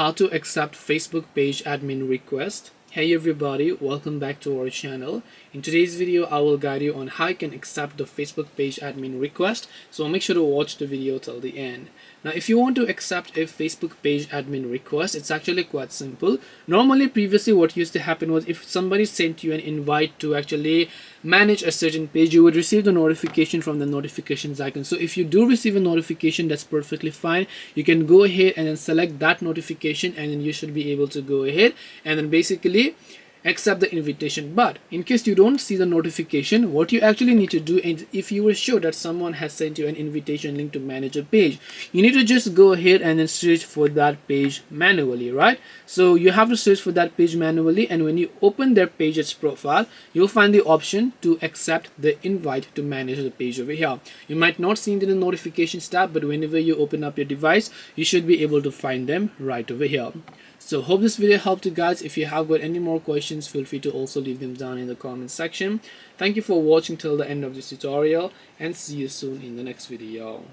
how to accept Facebook page admin request. Hey everybody, welcome back to our channel. In today's video, I will guide you on how you can accept the Facebook page admin request. So make sure to watch the video till the end. Now, if you want to accept a Facebook page admin request, it's actually quite simple. Normally, previously, what used to happen was if somebody sent you an invite to actually manage a certain page, you would receive the notification from the notifications icon. So if you do receive a notification, that's perfectly fine. You can go ahead and then select that notification, and then you should be able to go ahead and then basically accept the invitation. But in case you don't see the notification, what you actually need to do is, if you were sure that someone has sent you an invitation link to manage a page, you need to just go ahead and then search for that page manually, right? So you have to search for that page manually, and when you open their page's profile, you'll find the option to accept the invite to manage the page over here. You might not see it in the notifications tab, but whenever you open up your device, you should be able to find them right over here. So hope this video helped you guys. If you have got any more questions, feel free to also leave them down in the comment section. Thank you for watching till the end of this tutorial, and see you soon in the next video.